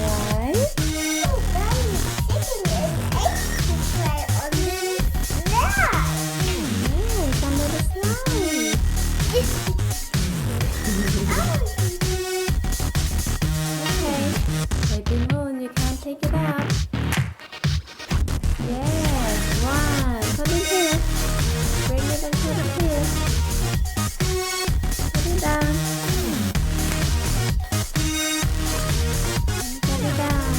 right? Oh, Daddy, chicken and eggs to try on the slide. Yes, under the slide. Okay, baby moon, you can take it up. Yes, one. Put it here. Bring it and put it here. Put it down. Put it down.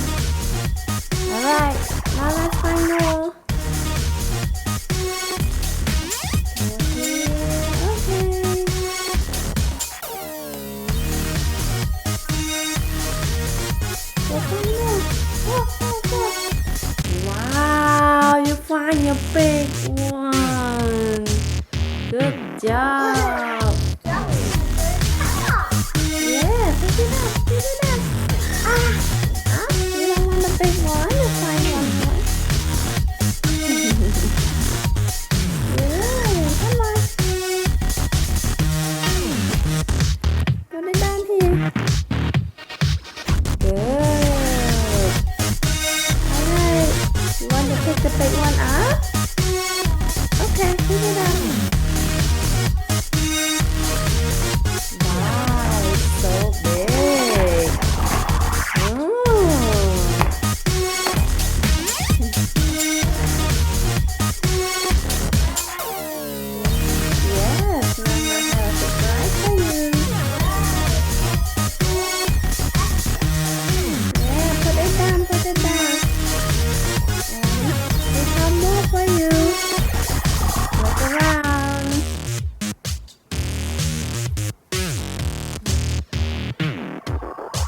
Alright, now let's find more. Okay. Go find more. Go, go, go. Wow, you find your big one. Good job. Yeah, pick it up, pick it up. You don't want the big one? You find one more. Yeah, come on. Put it down here. Good. Alright. You want to pick the big one up? Okay, pick it up. Wow, it's so big. Yes, Mama has a surprise for you. Yeah, put it down, put it down. And we have more for you. Look around.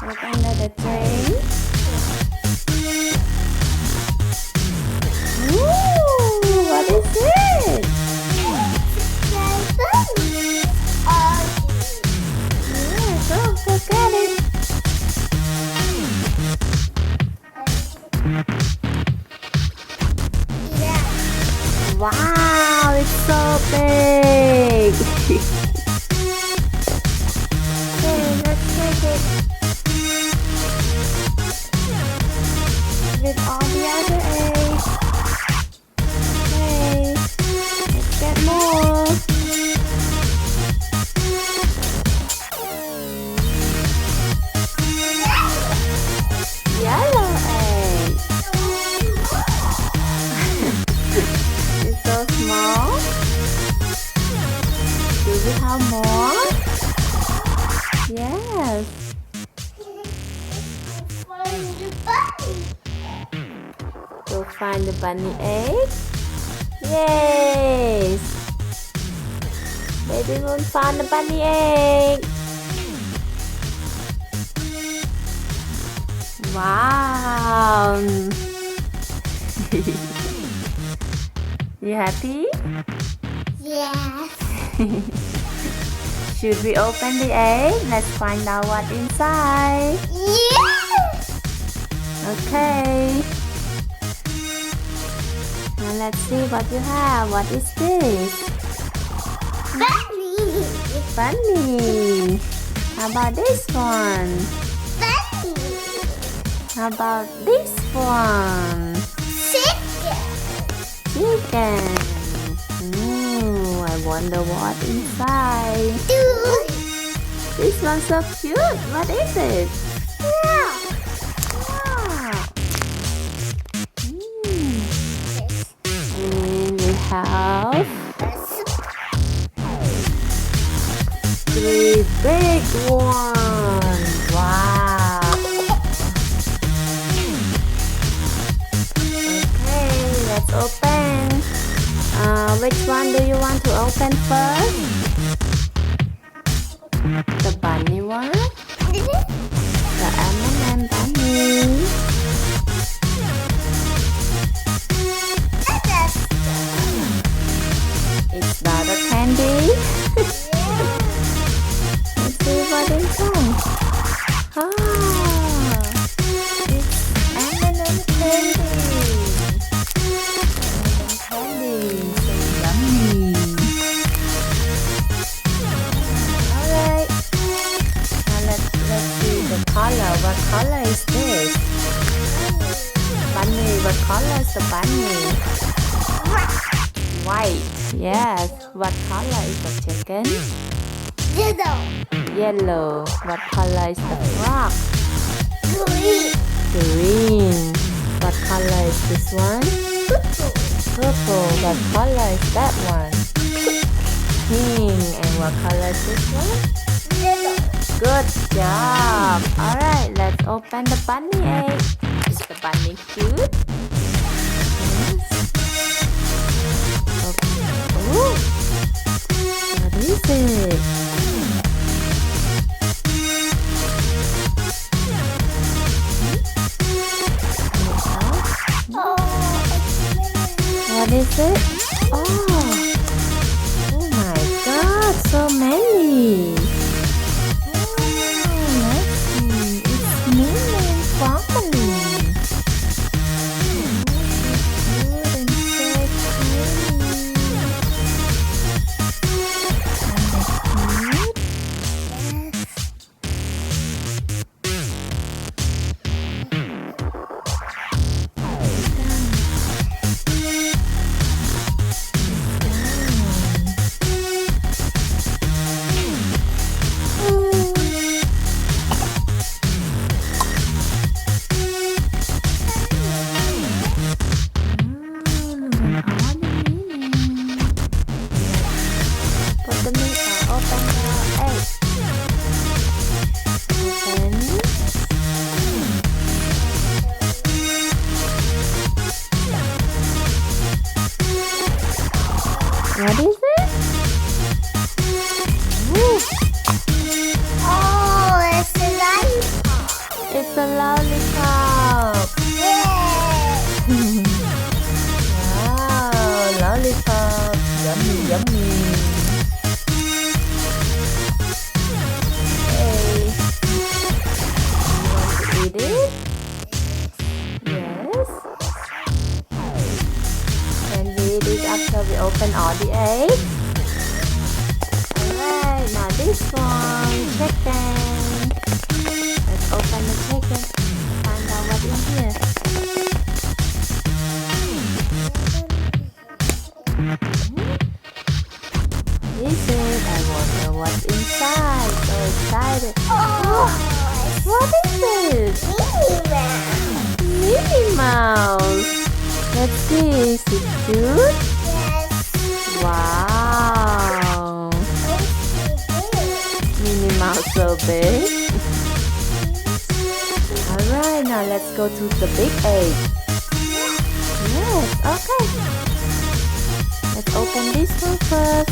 Look under the train. Ooh, what is it? Yeah, go get it. Wow, it's so big. Okay, let's take it with all the other eggs. Okay, let's get more. Yellow egg. It's so small. Do we have more? Yes. Go find the bunny egg. Yes. Baby Moon found the bunny egg. Wow. You happy? Yes. Should we open the egg? Let's find out what's inside. Yes. Okay. Now let's see what you have. What is this? Bunny. Bunny. How about this one? Bunny. How about this one? Chicken. Chicken. Ooh, I wonder what inside. Dude. This one's so cute. What is it? Yeah. Wow. And we have 3 big ones. Wow. Okay, let's open. Which one do you want to open first? The bunny one? The M&M bunny? It's not a candy. Let's see what inside. Ah, it's M&M candy. M&M candy, so yummy. Alright, now let's see the color. What color is this? the bunny? White. Yes. What color is the chicken? Yellow. Yellow. What color is the frog? Green. Green. What color is this one? Purple. What color is that one? Pink. And what color is this one? Yellow. Good job. Alright, let's open the bunny egg. Is the bunny cute? Yes. Okay. Oh, what is it? What is it? Oh my God, so many. Let's see. It's Minnie Family. Good and so what is it? Ooh, Oh, it's a lollipop. it's a lollipop. Yeah. Wow, lollipop. Yummy, yummy. Hey, you want to eat it? Yes. Can we eat it after we open all the eggs? Alright, now this one, chicken. Let's open the chicken. Find out what's in here. What is it? I wonder what's inside. So excited. Oh, What is it? it's Minnie Minnie Mouse. Mouse. Let's see. Is it cute? Yes. Wow. Minnie Mouse so big. Alright, now let's go to the big egg. Yes, okay. Let's open this one first.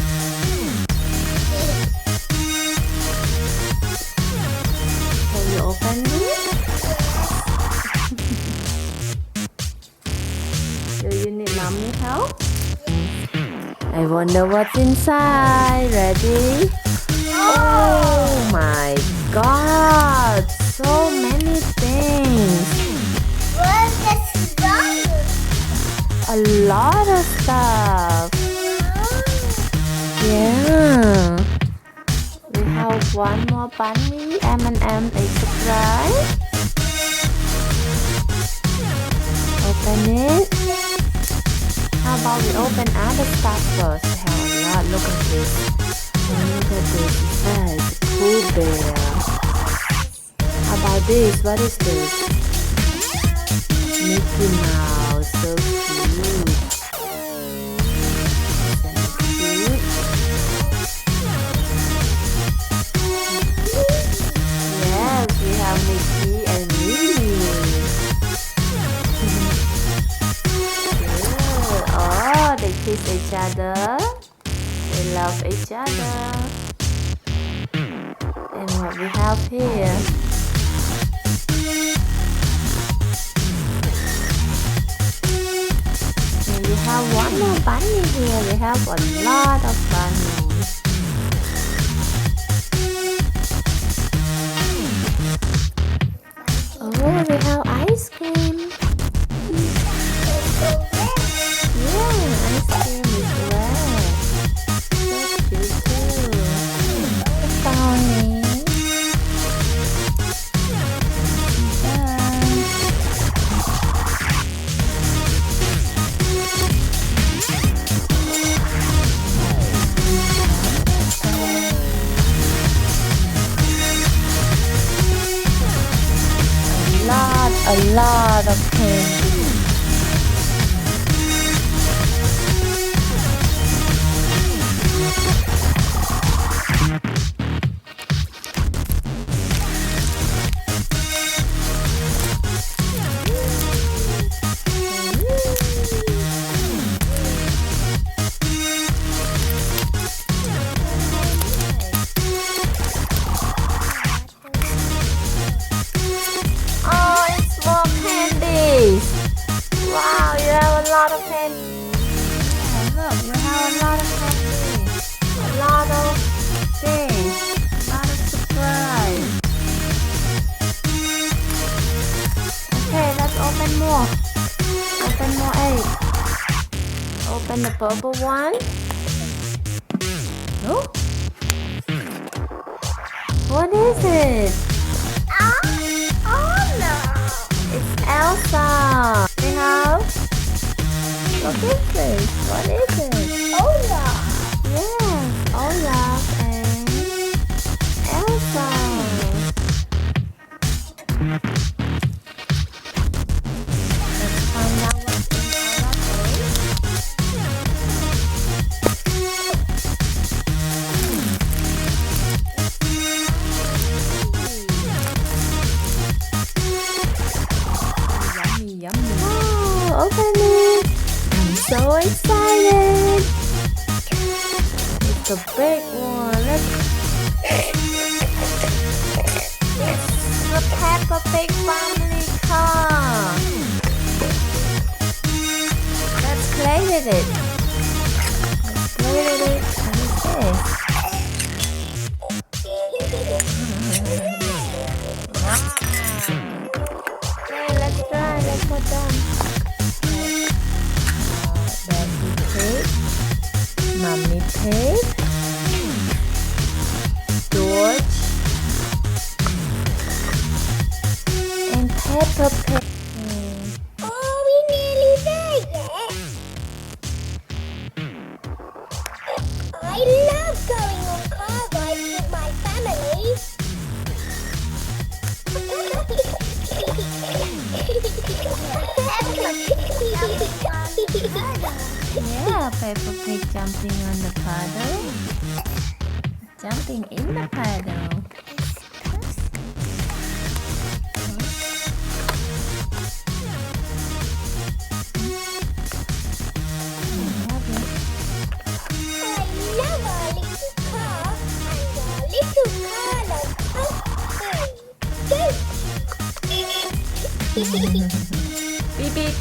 Can you open this? Do you need mommy help? I wonder what's inside. Ready? Oh my God! So many things. What's this done? A lot of stuff. Yeah. We have one more bunny, M&M surprise. Open it. How about we open other stuff first? We have a lot. Look at this. Oh, look at this. It says Pooh Bear. How about this? What is this? Mickey Mouse. So cute. Isn't it cute? Yes, we have Mickey and Minnie. Good. Oh, they kiss each other. They love each other. And what we have here? And we have one more bunny here. We have a lot of bunnies. Oh, we have ice cream. Yeah, ice cream is red. So cute too. Brownie. lot of candy. Oh, it's more candies. Wow, you have a lot of candy. Yeah, look, you have a lot of candy. A lot of things. A lot of surprise. Okay, let's open more. Open more eggs. Open the purple one. Oh. What is it? It's Elsa. We have. Look at this. What is it? Olaf. Yes, Olaf and Elsa. Let's find out what's in Olaf egg. Yummy, yummy. Oh, open it. I'm so excited. It's a big one. It's the Peppa Pig Family car. Let's play with it. Let's play with it. What is this? Okay, let's try. Let's put down. Daddy Pig, Mommy Pig, George, and Peppa Pig. Oh, we nearly there yet. I love going on car rides with my family. Yeah, Peppa Pig jumping on the puddle. Jumping in the puddle. I love our little car and our little car like us. Go! Beep beep.